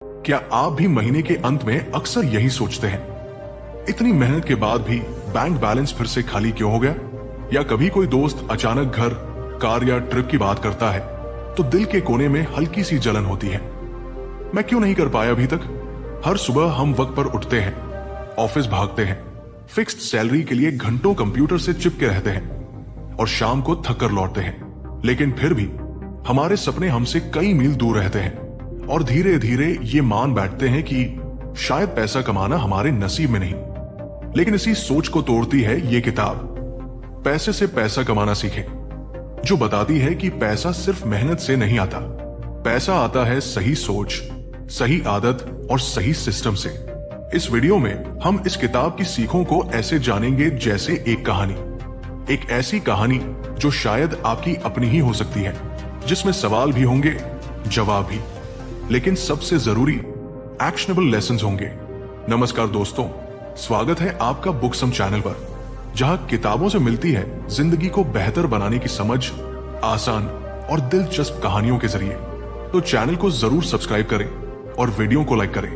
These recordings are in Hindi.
क्या आप भी महीने के अंत में अक्सर यही सोचते हैं, इतनी मेहनत के बाद भी बैंक बैलेंस फिर से खाली क्यों हो गया? या कभी कोई दोस्त अचानक घर, कार या ट्रिप की बात करता है तो दिल के कोने में हल्की सी जलन होती है। मैं क्यों नहीं कर पाया अभी तक? हर सुबह हम वक्त पर उठते हैं, ऑफिस भागते हैं, फिक्स्ड सैलरी के लिए घंटों कंप्यूटर से चिपके रहते हैं और शाम को थक कर लौटते हैं। लेकिन फिर भी हमारे सपने हमसे कई मील दूर रहते हैं और धीरे धीरे ये मान बैठते हैं कि शायद पैसा कमाना हमारे नसीब में नहीं। लेकिन इसी सोच को तोड़ती है ये किताब, पैसे से पैसा कमाना सीखें, जो बताती है कि पैसा सिर्फ मेहनत से नहीं आता। पैसा आता है सही सोच, सही आदत और सही सिस्टम से। इस वीडियो में हम इस किताब की सीखों को ऐसे जानेंगे जैसे एक कहानी, एक ऐसी कहानी जो शायद आपकी अपनी ही हो सकती है, जिसमें सवाल भी होंगे, जवाब भी, लेकिन सबसे जरूरी एक्शनेबल लेसन्स होंगे। नमस्कार दोस्तों, स्वागत है आपका बुकसम चैनल पर, जहां किताबों से मिलती है जिंदगी को बेहतर बनाने की समझ, आसान और दिलचस्प कहानियों के जरिए। तो चैनल को जरूर सब्सक्राइब करें और वीडियो को लाइक करें,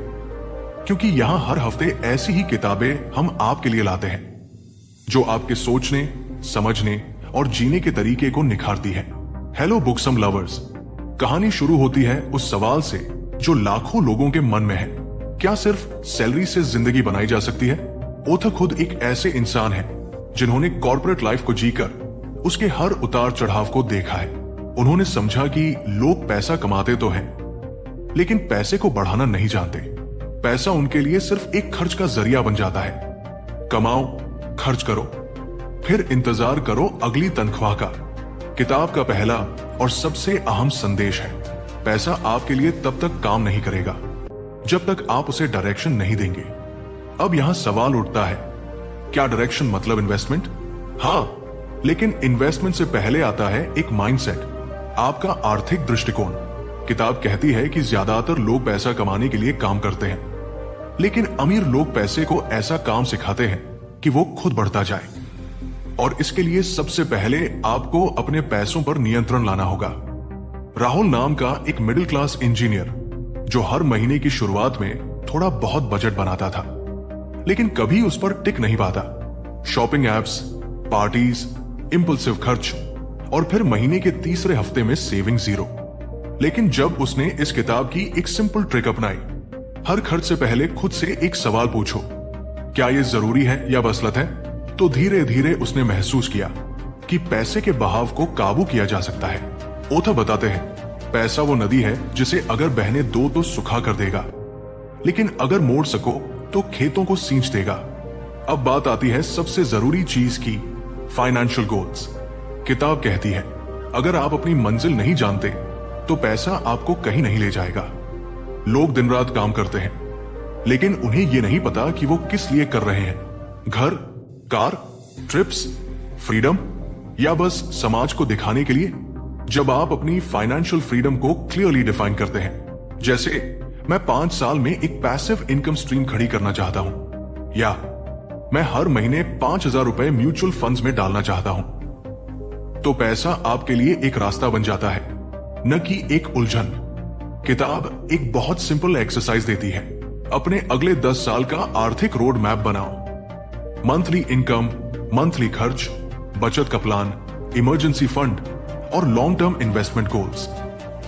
क्योंकि यहां हर हफ्ते ऐसी ही किताबें हम आपके लिए लाते हैं जो आपके सोचने, समझने और जीने के तरीके को निखारती है। हेलो बुकसम लवर्स, कहानी शुरू होती है उस सवाल से जो लाखों लोगों के मन में है, क्या सिर्फ सैलरी से जिंदगी बनाई जा सकती है? ओथर खुद एक ऐसे इंसान है जिन्होंने कॉर्पोरेट लाइफ को जीकर उसके हर उतार चढ़ाव को देखा है। उन्होंने समझा कि लोग पैसा कमाते तो हैं, लेकिन पैसे को बढ़ाना नहीं जानते। पैसा उनके लिए सिर्फ एक खर्च का जरिया बन जाता है। कमाओ, खर्च करो, फिर इंतजार करो अगली तनख्वाह का। किताब का पहला और सबसे अहम संदेश है, पैसा आपके लिए तब तक काम नहीं करेगा जब तक आप उसे डायरेक्शन नहीं देंगे। अब यहां सवाल उठता है, क्या डायरेक्शन मतलब इन्वेस्टमेंट? हाँ, लेकिन इन्वेस्टमेंट से पहले आता है एक माइंडसेट, आपका आर्थिक दृष्टिकोण। किताब कहती है कि ज्यादातर लोग पैसा कमाने के लिए काम करते हैं, लेकिन अमीर लोग पैसे को ऐसा काम सिखाते हैं कि वो खुद बढ़ता जाए। और इसके लिए सबसे पहले आपको अपने पैसों पर नियंत्रण लाना होगा। राहुल नाम का एक मिडिल क्लास इंजीनियर, जो हर महीने की शुरुआत में थोड़ा बहुत बजट बनाता था, लेकिन कभी उस पर टिक नहीं पाता। शॉपिंग एप्स, पार्टीज, इंपल्सिव खर्च और फिर महीने के तीसरे हफ्ते में सेविंग जीरो। लेकिन जब उसने इस किताब की एक सिंपल ट्रिक अपनाई, हर खर्च से पहले खुद से एक सवाल पूछो, क्या यह जरूरी है या बसलत है, तो धीरे धीरे उसने महसूस किया कि पैसे के बहाव को काबू किया जा सकता है। ओथर बताते हैं, पैसा वो नदी है जिसे अगर बहने दो तो सुखा कर देगा, लेकिन अगर मोड़ सको तो खेतों को सींच देगा। अब बात आती है सबसे जरूरी चीज की, फाइनेंशियल गोल्स। किताब कहती है, अगर आप अपनी मंजिल नहीं जानते तो पैसा आपको कहीं नहीं ले जाएगा। लोग दिन रात काम करते हैं, लेकिन उन्हें यह नहीं पता कि वो किस लिए कर रहे हैं। घर, कार, ट्रिप्स, फ्रीडम, या बस समाज को दिखाने के लिए? जब आप अपनी फाइनेंशियल फ्रीडम को क्लियरली डिफाइन करते हैं, जैसे मैं 5 साल में एक पैसिव इनकम स्ट्रीम खड़ी करना चाहता हूं, या मैं हर महीने 5,000 रुपए म्यूचुअल फंड्स में डालना चाहता हूं, तो पैसा आपके लिए एक रास्ता बन जाता है, न कि एक उलझन। किताब एक बहुत सिंपल एक्सरसाइज देती है, अपने अगले 10 साल का आर्थिक रोड मैप बनाओ। मंथली इनकम, मंथली खर्च, बचत का प्लान, इमरजेंसी फंड और लॉन्ग टर्म इन्वेस्टमेंट गोल्स।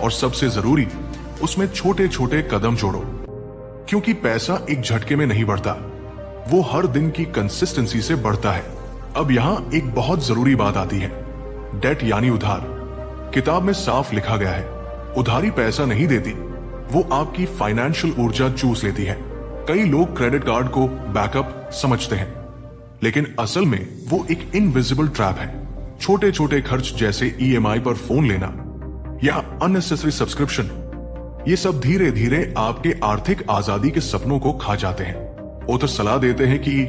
और सबसे जरूरी, उसमें छोटे छोटे कदम जोड़ो, क्योंकि पैसा एक झटके में नहीं बढ़ता, वो हर दिन की कंसिस्टेंसी से बढ़ता है। अब यहां एक बहुत जरूरी बात आती है, डेट यानी उधार। किताब में साफ लिखा गया है, उधारी पैसा नहीं देती, वो आपकी फाइनेंशियल ऊर्जा चूस लेती है। कई लोग क्रेडिट कार्ड को बैकअप समझते हैं, लेकिन असल में वो एक इनविजिबल ट्रैप है। छोटे छोटे खर्च जैसे ईएमआई पर फोन लेना या अननेसेसरी सब्सक्रिप्शन, ये सब धीरे धीरे आपके आर्थिक आजादी के सपनों को खा जाते हैं। ओथर सलाह देते हैं कि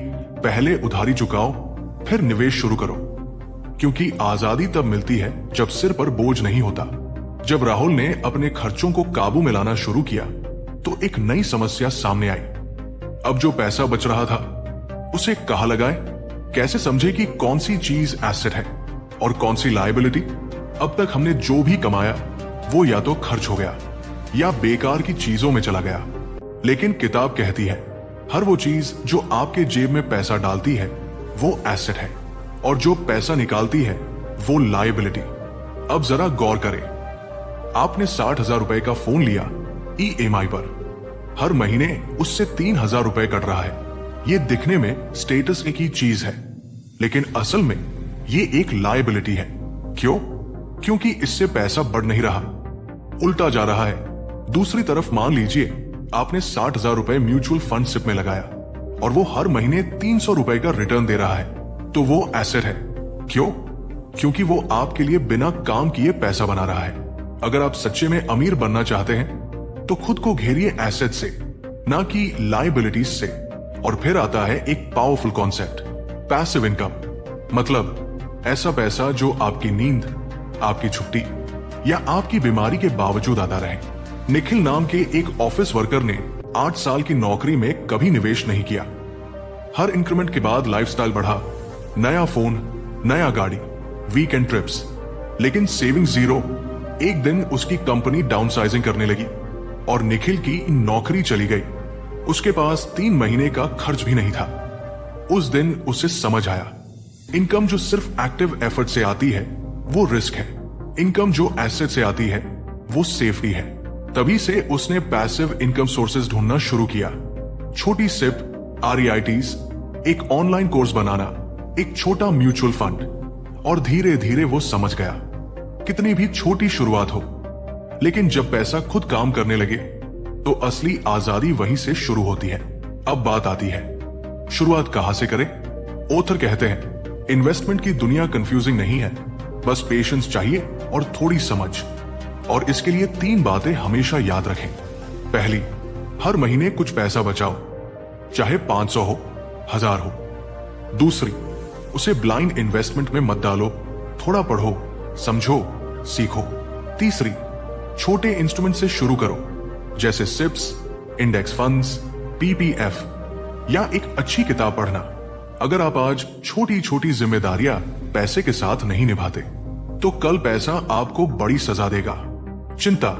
पहले उधारी चुकाओ, फिर निवेश शुरू करो, क्योंकि आजादी तब मिलती है जब सिर पर बोझ नहीं होता। जब राहुल ने अपने खर्चों को काबू में लाना शुरू किया तो एक नई समस्या सामने आई। अब जो पैसा बच रहा था उसे कहां लगाए, कैसे समझे कि कौन सी चीज एसेट है और कौन सी लायबिलिटी? अब तक हमने जो भी कमाया वो या तो खर्च हो गया या बेकार की चीजों में चला गया। लेकिन किताब कहती है हर वो चीज जो आपके जेब में पैसा डालती है वो एसेट है, और जो पैसा निकालती है वो लायबिलिटी। अब जरा गौर करें, आपने 60,000 रुपए का फोन लिया EMI पर, हर महीने उससे 3,000 रुपए कट रहा है। ये दिखने में स्टेटस की चीज है, लेकिन असल में ये एक लायबिलिटी है। क्यों? क्योंकि इससे पैसा बढ़ नहीं रहा, उल्टा जा रहा है। दूसरी तरफ मान लीजिए आपने 60,000 रुपए म्यूचुअल फंड सिप में लगाया और वो हर महीने 300 रुपए का रिटर्न दे रहा है, तो वो एसेट है। क्यों? क्योंकि वो आपके लिए बिना काम किए पैसा बना रहा है। अगर आप सच्चे में अमीर बनना चाहते हैं तो खुद को घेरिए एसेट से, ना कि लायबिलिटीज से। और फिर आता है एक पावरफुल कॉन्सेप्ट, पैसिव इनकम। मतलब ऐसा पैसा जो आपकी नींद, आपकी छुट्टी या आपकी बीमारी के बावजूद आता रहे। निखिल नाम के एक ऑफिस वर्कर ने 8 साल की नौकरी में कभी निवेश नहीं किया। हर इंक्रीमेंट के बाद लाइफस्टाइल बढ़ा, नया फोन, नया गाड़ी, वीकेंड ट्रिप्स, लेकिन सेविंग जीरो। एक दिन उसकी कंपनी डाउनसाइजिंग करने लगी और निखिल की नौकरी चली गई। उसके पास 3 महीने का खर्च भी नहीं था। उस दिन उसे समझ आया, इनकम जो सिर्फ एक्टिव एफर्ट से आती है वो रिस्क है, इनकम जो एसेट से आती है वो सेफ्टी है। तभी से उसने पैसिव इनकम सोर्सेज ढूंढना शुरू किया। छोटी सिप, REITs, एक ऑनलाइन कोर्स बनाना, एक छोटा म्यूचुअल फंड, और धीरे धीरे वो समझ गया कितनी भी छोटी शुरुआत हो, लेकिन जब पैसा खुद काम करने लगे तो असली आजादी वहीं से शुरू होती है। अब बात आती है, शुरुआत कहां से करें? ऑथर कहते हैं इन्वेस्टमेंट की दुनिया कंफ्यूजिंग नहीं है, बस पेशेंस चाहिए और थोड़ी समझ। और इसके लिए 3 बातें हमेशा याद रखें। पहली, हर महीने कुछ पैसा बचाओ, चाहे 500 हो, 1000 हो। दूसरी, उसे ब्लाइंड इन्वेस्टमेंट में मत डालो, थोड़ा पढ़ो, समझो, सीखो। तीसरी, छोटे इंस्ट्रूमेंट से शुरू करो, जैसे सिप्स, इंडेक्स फंड्स, PPF, या एक अच्छी किताब पढ़ना। अगर आप आज छोटी छोटी जिम्मेदारियां पैसे के साथ नहीं निभाते तो कल पैसा आपको बड़ी सजा देगा, चिंता,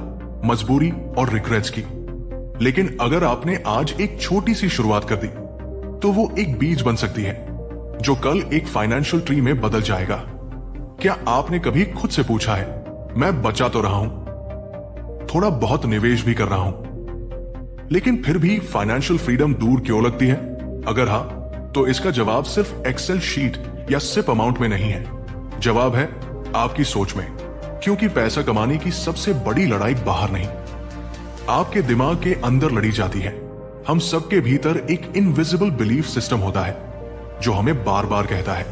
मजबूरी और रिग्रेट्स की। लेकिन अगर आपने आज एक छोटी सी शुरुआत कर दी तो वो एक बीज बन सकती है जो कल एक फाइनेंशियल ट्री में बदल जाएगा। क्या आपने कभी खुद से पूछा है, मैं बचा तो रहा हूं, थोड़ा बहुत निवेश भी कर रहा हूं, लेकिन फिर भी फाइनेंशियल फ्रीडम दूर क्यों लगती है? अगर हां, तो इसका जवाब सिर्फ एक्सेल शीट या सिप अमाउंट में नहीं है। जवाब है आपकी सोच में। क्योंकि पैसा कमाने की सबसे बड़ी लड़ाई बाहर नहीं, आपके दिमाग के अंदर लड़ी जाती है। हम सबके भीतर एक इनविजिबल बिलीफ सिस्टम होता है जो हमें बार बार कहता है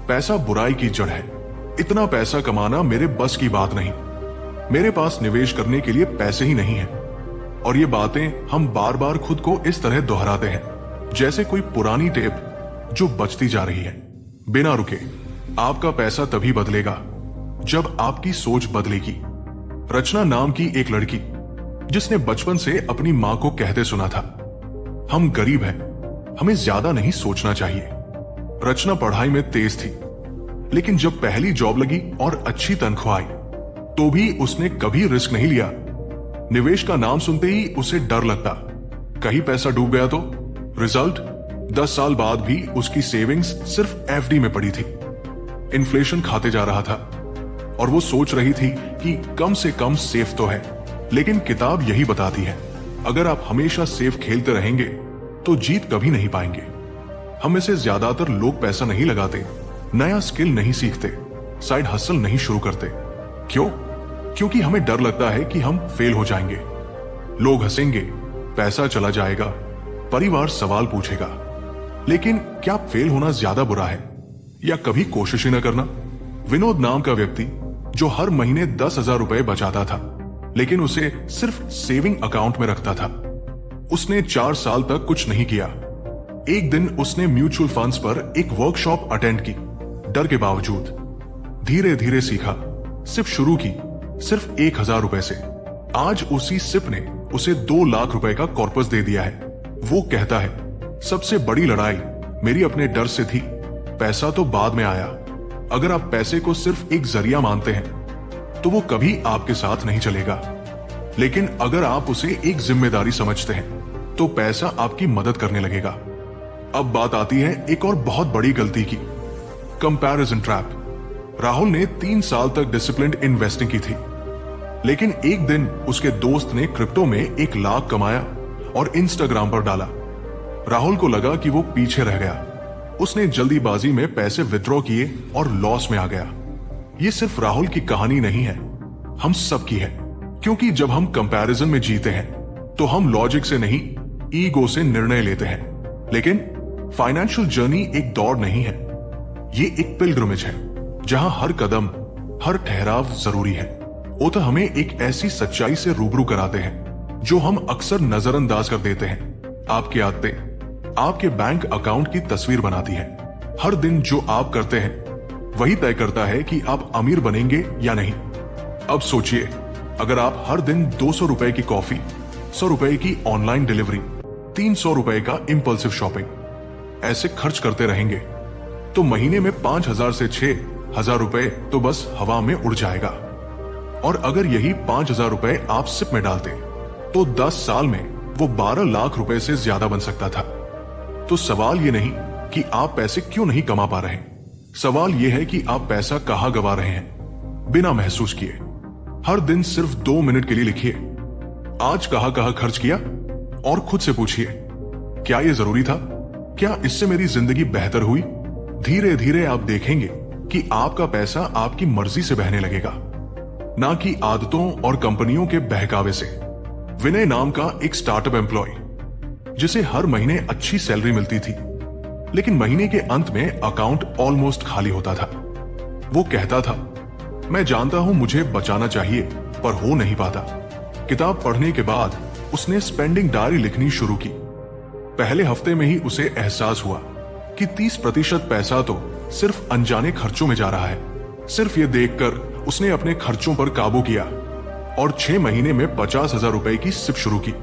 पैसा बुराई की जड़ है, इतना पैसा कमाना मेरे बस की बात नहीं, मेरे पास निवेश करने के लिए पैसे ही नहीं है। और ये बातें हम बार बार खुद को इस तरह दोहराते हैं जैसे कोई पुरानी टेप जो बजती जा रही है बिना रुके। आपका पैसा तभी बदलेगा जब आपकी सोच बदलेगी। रचना नाम की एक लड़की जिसने बचपन से अपनी मां को कहते सुना था, हम गरीब हैं, हमें ज्यादा नहीं सोचना चाहिए। रचना पढ़ाई में तेज थी, लेकिन जब पहली जॉब लगी और अच्छी तनख्वाह आई तो भी उसने कभी रिस्क नहीं लिया। निवेश का नाम सुनते ही उसे डर लगता, कहीं पैसा डूब गया तो। रिजल्ट, 10 साल बाद भी उसकी सेविंग्स सिर्फ FD में पड़ी थी। इन्फ्लेशन खाते जा रहा था और वो सोच रही थी कि कम से कम सेफ तो है। लेकिन किताब यही बताती है, अगर आप हमेशा सेफ खेलते रहेंगे तो जीत कभी नहीं पाएंगे। हम में से ज्यादातर लोग पैसा नहीं लगाते, नया स्किल नहीं सीखते, साइड हसल नहीं शुरू करते। क्यों? क्योंकि हमें डर लगता है कि हम फेल हो जाएंगे, लोग हंसेंगे, पैसा चला जाएगा, परिवार सवाल पूछेगा। लेकिन क्या फेल होना ज्यादा बुरा है या कभी कोशिश ही न करना? विनोद नाम का व्यक्ति जो हर महीने 10,000 रुपए बचाता था, लेकिन उसे सिर्फ सेविंग अकाउंट में रखता था, उसने 4 साल तक कुछ नहीं किया। एक दिन उसने म्यूचुअल फंड्स पर एक वर्कशॉप अटेंड की, डर के बावजूद धीरे धीरे सीखा, सिप शुरू की सिर्फ 1,000 रुपए से। आज उसी सिप ने उसे 2 लाख रुपए का कॉर्पस दे दिया है। वो कहता है, सबसे बड़ी लड़ाई मेरी अपने डर से थी, पैसा तो बाद में आया। अगर आप पैसे को सिर्फ एक जरिया मानते हैं तो वो कभी आपके साथ नहीं चलेगा, लेकिन अगर आप उसे एक जिम्मेदारी समझते हैं तो पैसा आपकी मदद करने लगेगा। अब बात आती है एक और बहुत बड़ी गलती की, कंपैरिजन ट्रैप। राहुल ने 3 साल तक डिसिप्लिन्ड इन्वेस्टिंग की थी, लेकिन एक दिन उसके दोस्त ने क्रिप्टो में 1 लाख कमाया और इंस्टाग्राम पर डाला। राहुल को लगा कि वो पीछे रह गया। उसने जल्दीबाजी में पैसे विथड्रॉ किए और लॉस में आ गया। ये सिर्फ राहुल की कहानी नहीं है, हम सब की है। क्योंकि जब हम कंपैरिजन में जीते हैं तो हम लॉजिक से नहीं, ईगो से निर्णय लेते हैं। लेकिन फाइनेंशियल जर्नी एक दौड़ नहीं है, ये एक पिलग्रिमेज है जहां हर कदम, हर ठहराव जरूरी है। वो तो हमें एक ऐसी सच्चाई से रूबरू कराते हैं जो हम अक्सर नजरअंदाज कर देते हैं। आपकी आदतें आपके बैंक अकाउंट की तस्वीर बनाती है। हर दिन जो आप करते हैं वही तय करता है कि आप अमीर बनेंगे या नहीं। अब सोचिए, अगर आप हर दिन 200 रुपए की कॉफी, 100 रुपए की ऑनलाइन डिलीवरी, 300 रुपए का इंपल्सिव शॉपिंग ऐसे खर्च करते रहेंगे तो महीने में 5,000 से 6,000 रुपए तो बस हवा में उड़ जाएगा। और अगर यही 5,000 रुपए आप सिप में डालते तो 10 साल में वो 12 लाख रुपए से ज्यादा बन सकता था। तो सवाल ये नहीं कि आप पैसे क्यों नहीं कमा पा रहे, सवाल यह है कि आप पैसा कहां गवा रहे हैं बिना महसूस किए। हर दिन सिर्फ 2 मिनट के लिए लिखिए, आज कहां खर्च किया, और खुद से पूछिए, क्या यह जरूरी था? क्या इससे मेरी जिंदगी बेहतर हुई? धीरे धीरे आप देखेंगे कि आपका पैसा आपकी मर्जी से बहने लगेगा, ना कि आदतों और कंपनियों के बहकावे से। विनय नाम का एक स्टार्टअप एम्प्लॉय, जिसे हर महीने अच्छी सैलरी मिलती थी, लेकिन महीने के अंत में अकाउंट ऑलमोस्ट खाली होता था। वो कहता था, मैं जानता हूं मुझे बचाना चाहिए पर हो नहीं पाता। किताब पढ़ने के बाद उसने स्पेंडिंग डायरी लिखनी शुरू की। पहले हफ्ते में ही उसे एहसास हुआ कि 30% पैसा तो सिर्फ अनजाने खर्चों में जा रहा है। सिर्फ ये देखकर उसने अपने खर्चों पर काबू किया और 6 महीने में 50,000 रुपए की सिप शुरू की,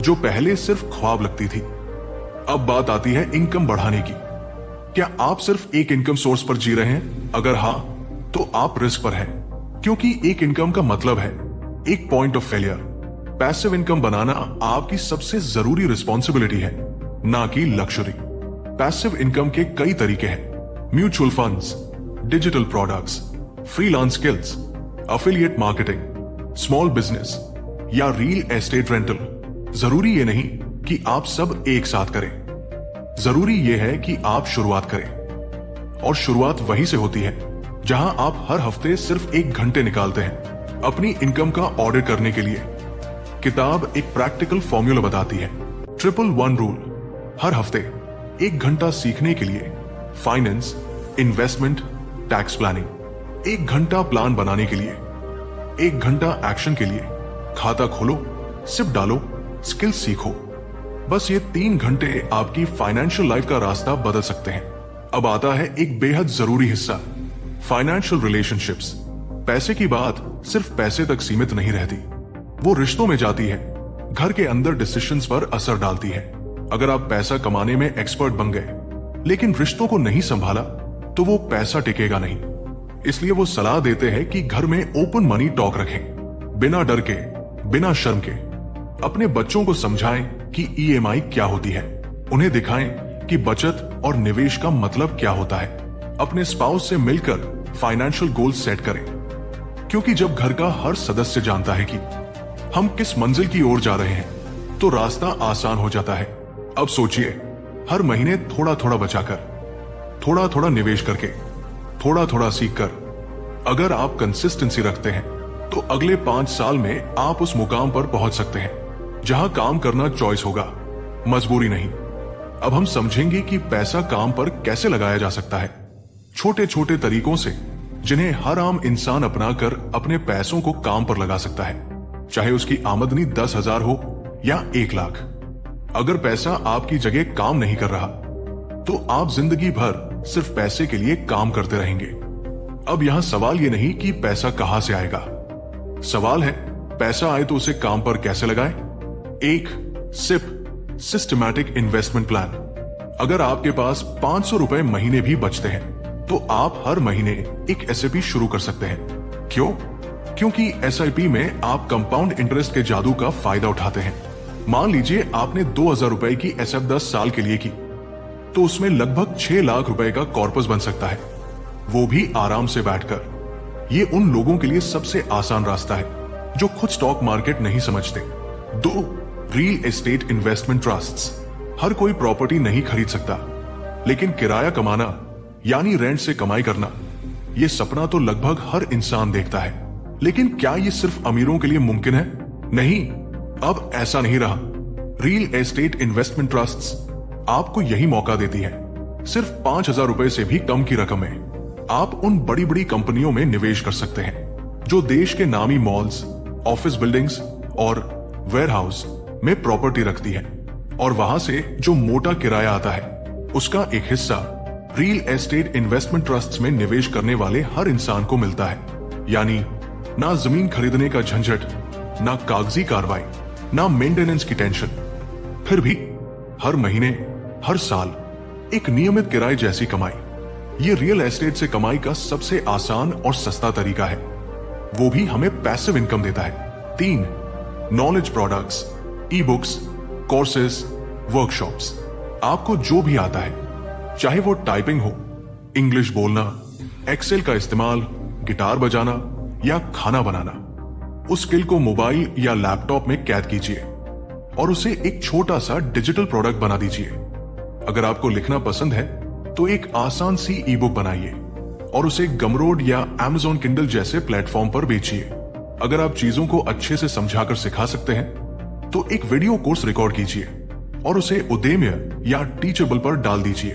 जो पहले सिर्फ ख्वाब लगती थी। अब बात आती है इनकम बढ़ाने की। क्या आप सिर्फ एक इनकम सोर्स पर जी रहे हैं? अगर हां, तो आप रिस्क पर हैं, क्योंकि एक इनकम का मतलब है एक point of failure. Passive income बनाना आपकी सबसे जरूरी रिस्पॉन्सिबिलिटी है, ना कि लक्जरी। पैसिव इनकम के कई तरीके हैं, mutual funds, digital products, freelance skills, affiliate marketing, small business या रियल एस्टेट रेंटल। जरूरी ये नहीं कि आप सब एक साथ करें, जरूरी यह है कि आप शुरुआत करें। और शुरुआत वहीं से होती है जहां आप हर हफ्ते सिर्फ 1 घंटे निकालते हैं अपनी इनकम का ऑडिट करने के लिए। किताब एक प्रैक्टिकल फॉर्मूला बताती है, 111 रूल। हर हफ्ते 1 घंटा सीखने के लिए फाइनेंस, इन्वेस्टमेंट, टैक्स प्लानिंग, 1 घंटा प्लान बनाने के लिए, 1 घंटा एक्शन के लिए। खाता खोलो, सिप डालो, स्किल सीखो। बस ये 3 घंटे आपकी फाइनेंशियल लाइफ का रास्ता बदल सकते हैं। अब आता है एक बेहद जरूरी हिस्सा, फाइनेंशियल रिलेशनशिप्स। पैसे की बात सिर्फ पैसे तक सीमित नहीं रहती, वो रिश्तों में जाती है, घर के अंदर डिसीजंस पर असर डालती है। अगर आप पैसा कमाने में एक्सपर्ट बन गए लेकिन रिश्तों को नहीं संभाला तो वो पैसा टिकेगा नहीं। इसलिए वो सलाह देते हैं कि घर में ओपन मनी टॉक रखें, बिना डर के, बिना शर्म के। अपने बच्चों को समझाएं कि ईएमआई क्या होती है, उन्हें दिखाएं कि बचत और निवेश का मतलब क्या होता है। अपने स्पाउस से मिलकर फाइनेंशियल गोल सेट करें, क्योंकि जब घर का हर सदस्य जानता है कि हम किस मंजिल की ओर जा रहे हैं तो रास्ता आसान हो जाता है। अब सोचिए, हर महीने थोड़ा थोड़ा बचाकर, थोड़ा थोड़ा निवेश करके, थोड़ा थोड़ा सीखकर अगर आप कंसिस्टेंसी रखते हैं तो अगले 5 साल में आप उस मुकाम पर पहुंच सकते हैं जहां काम करना चॉइस होगा, मजबूरी नहीं। अब हम समझेंगे कि पैसा काम पर कैसे लगाया जा सकता है, छोटे छोटे तरीकों से जिन्हें हर आम इंसान अपनाकर अपने पैसों को काम पर लगा सकता है, चाहे उसकी आमदनी 10,000 हो या 1 लाख। अगर पैसा आपकी जगह काम नहीं कर रहा तो आप जिंदगी भर सिर्फ पैसे के लिए काम करते रहेंगे। अब यहां सवाल यह नहीं कि पैसा कहां से आएगा, सवाल है पैसा आए तो उसे काम पर कैसे लगाएं। एक सिप सिस्टमैटिक इन्वेस्टमेंट प्लान। अगर आपके पास 500 रुपए महीने भी बचते हैं तो आप हर महीने एक एसआईपी शुरू कर सकते हैं। क्यों? क्योंकि एसआईपी में आप कंपाउंड इंटरेस्ट के जादू का फायदा उठाते हैं। मान लीजिए आपने 2000 रुपए की एसएफ 10 साल के लिए की, तो उसमें लगभग 6 लाख रुपए का कॉर्पस बन सकता है, वो भी आराम से बैठकर। ये उन लोगों के लिए सबसे आसान रास्ता है जो खुद स्टॉक मार्केट नहीं समझते। 2. Real estate investment trusts. हर कोई प्रॉपर्टी नहीं खरीद सकता, लेकिन किराया कमाना यानी रेंट से कमाई करना, ये सपना तो लगभग हर इंसान देखता है। लेकिन क्या ये सिर्फ अमीरों के लिए मुमकिन है? नहीं, अब ऐसा नहीं रहा। रियल एस्टेट इन्वेस्टमेंट ट्रस्ट्स आपको यही मौका देती है। सिर्फ 5000 रुपए से भी कम की रकम में आप उन बड़ी बड़ी कंपनियों में निवेश कर सकते हैं जो देश के नामी मॉल्स, ऑफिस बिल्डिंग्स और वेयरहाउस में प्रॉपर्टी रखती है, और वहां से जो मोटा किराया आता है उसका एक हिस्सा रियल एस्टेट इन्वेस्टमेंट ट्रस्ट्स में निवेश करने वाले हर इंसान को मिलता है। यानी ना जमीन खरीदने का झंझट, ना कागजी कार्रवाई, ना मेंटेनेंस की टेंशन। फिर भी हर महीने, हर साल एक नियमित किराए जैसी कमाई। ये रियल एस्टेट से कमाई का सबसे आसान और सस्ता तरीका है, वो भी हमें पैसिव इनकम देता है। 3. Knowledge products, e books, courses, workshops. आपको जो भी आता है, चाहे वो टाइपिंग हो, इंग्लिश बोलना, एक्सेल का इस्तेमाल, गिटार बजाना या खाना बनाना, उस स्किल को मोबाइल या लैपटॉप में कैद कीजिए और उसे एक छोटा सा डिजिटल प्रोडक्ट बना दीजिए। अगर आपको लिखना पसंद है तो एक आसान सी ई बुक बनाइए और उसे गमरोड या Amazon किंडल जैसे प्लेटफॉर्म पर बेचिए। अगर आप चीजों को अच्छे से समझाकर सिखा सकते हैं तो एक वीडियो कोर्स रिकॉर्ड कीजिए और उसे उदेम्य या टीचेबल पर डाल दीजिए।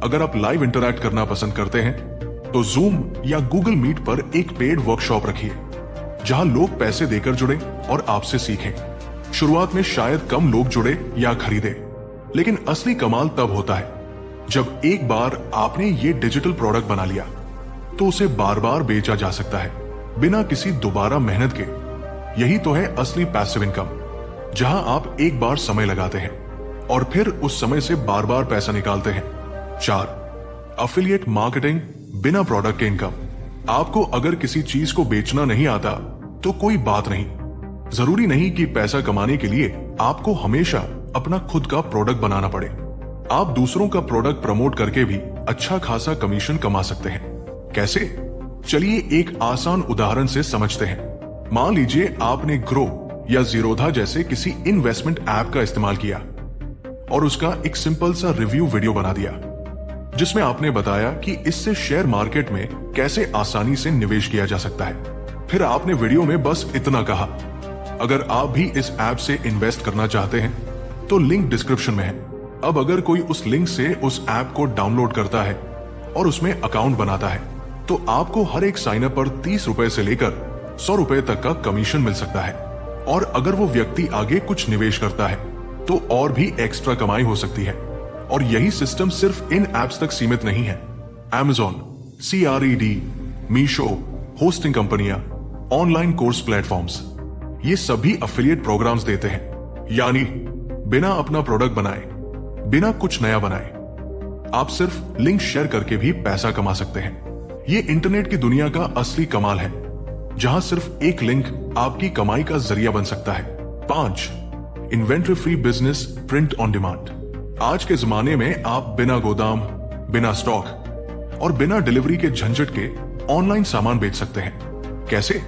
अगर आप लाइव इंटरैक्ट करना पसंद करते हैं तो जूम या गूगल मीट पर एक पेड वर्कशॉप रखिए जहां लोग पैसे देकर जुड़े और आपसे सीखें। शुरुआत में शायद कम लोग जुड़े या खरीदे, लेकिन असली कमाल तब होता है जब एक बार आपने ये डिजिटल प्रोडक्ट बना लिया तो उसे बार बार बेचा जा सकता है बिना किसी दोबारा मेहनत के। यही तो है असली पैसिव इनकम, जहां आप एक बार समय लगाते हैं और फिर उस समय से बार बार पैसा निकालते हैं। 4. एफिलिएट मार्केटिंग बिना प्रोडक्ट के इनकम। आपको अगर किसी चीज को बेचना नहीं आता तो कोई बात नहीं, जरूरी नहीं कि पैसा कमाने के लिए आपको हमेशा अपना खुद का प्रोडक्ट बनाना पड़े। आप दूसरों का प्रोडक्ट प्रमोट करके भी अच्छा खासा कमीशन कमा सकते हैं। कैसे? चलिए एक आसान उदाहरण से समझते हैं। मान लीजिए आपने ग्रो या जीरोधा जैसे किसी इन्वेस्टमेंट ऐप का इस्तेमाल किया और उसका एक सिंपल सा रिव्यू वीडियो बना दिया जिसमें आपने बताया कि इससे शेयर मार्केट में कैसे आसानी से निवेश किया जा सकता है। फिर आपने वीडियो में बस इतना कहा, अगर आप भी इस ऐप से इन्वेस्ट करना चाहते हैं तो लिंक डिस्क्रिप्शन में है। अब अगर कोई उस लिंक से उस ऐप को डाउनलोड करता है और उसमें अकाउंट बनाता है तो आपको हर एक साइनअप पर 30 रुपए से लेकर 100 रुपए तक का कमीशन मिल सकता है। और अगर वो व्यक्ति आगे कुछ निवेश करता है तो और भी एक्स्ट्रा कमाई हो सकती है। और यही सिस्टम सिर्फ इन एप्स तक सीमित नहीं है। Amazon, CRED, मीशो, होस्टिंग कंपनियां, ऑनलाइन कोर्स प्लेटफॉर्म्स, ये सभी एफिलिएट प्रोग्राम्स देते हैं। यानी बिना अपना प्रोडक्ट बनाए, बिना कुछ नया बनाए, आप सिर्फ लिंक शेयर करके भी पैसा कमा सकते हैं। ये इंटरनेट की दुनिया का असली कमाल है, जहां सिर्फ एक लिंक आपकी कमाई का जरिया बन सकता है। 5. Inventory free business print on demand. आज के जमाने में आप बिना गोदाम, बिना स्टॉक और बिना डिलीवरी के झंझट के ऑनलाइन सामान बेच सकते हैं। कैसे?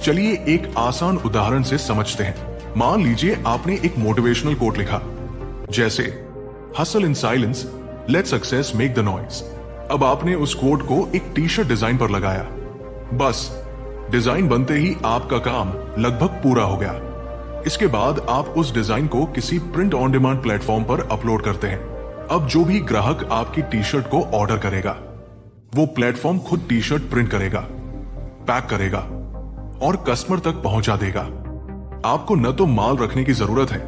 चलिए एक आसान उदाहरण से समझते हैं। मान लीजिए आपने एक मोटिवेशनल कोट लिखा, जैसे hustle in silence, let success make the noise. अब आपने उस कोट को एक टी शर्ट डिजाइन पर लगाया। बस डिजाइन बनते ही आपका काम लगभग पूरा हो गया। इसके बाद आप उस डिजाइन को किसी प्रिंट ऑन डिमांड प्लेटफॉर्म पर अपलोड करते हैं। अब जो भी ग्राहक आपकी टी शर्ट को ऑर्डर करेगा, वो प्लेटफॉर्म खुद टी शर्ट प्रिंट करेगा, पैक करेगा और कस्टमर तक पहुंचा देगा। आपको न तो माल रखने की जरूरत है,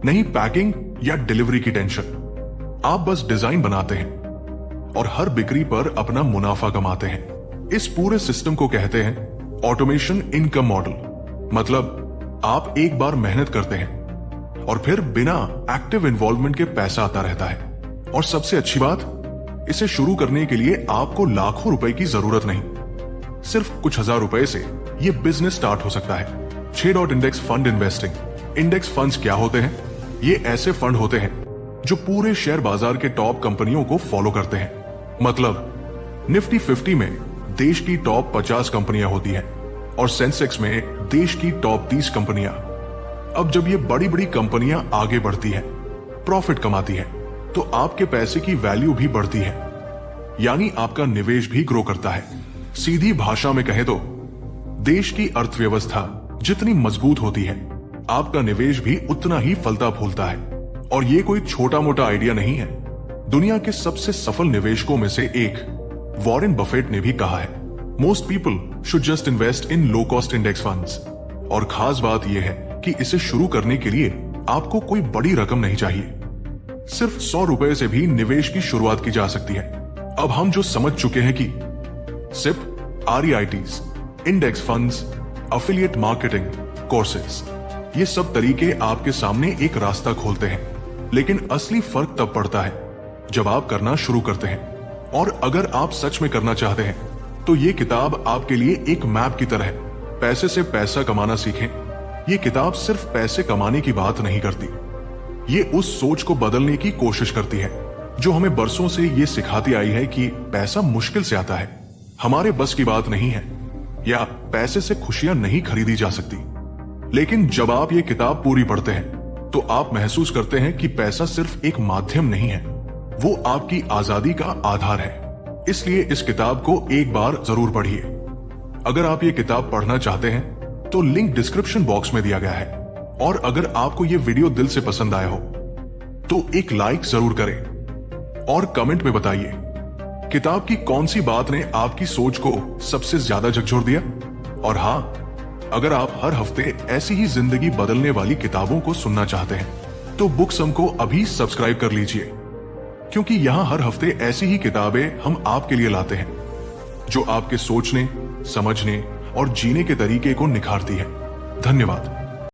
न ही पैकिंग या डिलीवरी की टेंशन। आप बस डिजाइन बनाते हैं और हर बिक्री पर अपना मुनाफा कमाते हैं। इस पूरे सिस्टम को कहते हैं ऑटोमेशन इनकम मॉडल। मतलब आप एक बार मेहनत करते हैं और फिर बिना एक्टिव इन्वॉल्वमेंट के पैसा आता रहता है। और सबसे अच्छी बात, इसे शुरू करने के लिए आपको लाखों रुपए की जरूरत नहीं, सिर्फ कुछ हजार रुपए से यह बिजनेस स्टार्ट हो सकता है। 6 index fund investing. Index funds क्या होते हैं? ये ऐसे फंड होते हैं जो पूरे शेयर बाजार के टॉप कंपनियों को फॉलो करते हैं। मतलब निफ्टी 50 में देश की टॉप 50 कंपनियां होती हैं और सेंसेक्स में देश की टॉप 30 कंपनियां। अब जब ये बड़ी बड़ी कंपनियां आगे बढ़ती हैं, प्रॉफिट कमाती हैं, तो आपके पैसे की वैल्यू भी बढ़ती है, यानी आपका निवेश भी ग्रो करता है। सीधी भाषा में कहें तो देश की अर्थव्यवस्था जितनी मजबूत होती है, आपका निवेश भी उतना ही फलता फूलता है। और ये कोई छोटा मोटा आइडिया नहीं है। दुनिया के सबसे सफल निवेशकों में से एक वॉरेन बफेट ने भी कहा है, most people should just invest in low cost index funds. और खास बात यह है कि इसे शुरू करने के लिए आपको कोई बड़ी रकम नहीं चाहिए। सिर्फ 100 रुपए से भी निवेश की शुरुआत की जा सकती है। अब हम जो समझ चुके हैं कि SIP, REITs, index funds, affiliate marketing, courses, ये सब तरीके आपके सामने एक रास्ता खोलते हैं। लेकिन असली फर्क तब पड़ता है जब आप करना शुरू करते हैं। और अगर आप सच में करना चाहते हैं तो ये किताब आपके लिए एक मैप की तरह है। पैसे से पैसा कमाना सीखें। ये किताब सिर्फ पैसे कमाने की बात नहीं करती, ये उस सोच को बदलने की कोशिश करती है जो हमें बरसों से ये सिखाती आई है कि पैसा मुश्किल से आता है, हमारे बस की बात नहीं है, या पैसे से खुशियां नहीं खरीदी जा सकती। लेकिन जब आप ये किताब पूरी पढ़ते हैं तो आप महसूस करते हैं कि पैसा सिर्फ एक माध्यम नहीं है, वो आपकी आजादी का आधार है। इसलिए इस किताब को एक बार जरूर पढ़िए। अगर आप ये किताब पढ़ना चाहते हैं तो लिंक डिस्क्रिप्शन बॉक्स में दिया गया है। और अगर आपको ये वीडियो दिल से पसंद आया हो तो एक लाइक जरूर करें और कमेंट में बताइए किताब की कौन सी बात ने आपकी सोच को सबसे ज्यादा झकझोर दिया। और हाँ, अगर आप हर हफ्ते ऐसी ही जिंदगी बदलने वाली किताबों को सुनना चाहते हैं तो बुकसम को अभी सब्सक्राइब कर लीजिए, क्योंकि यहाँ हर हफ्ते ऐसी ही किताबें हम आपके लिए लाते हैं जो आपके सोचने, समझने और जीने के तरीके को निखारती है। धन्यवाद।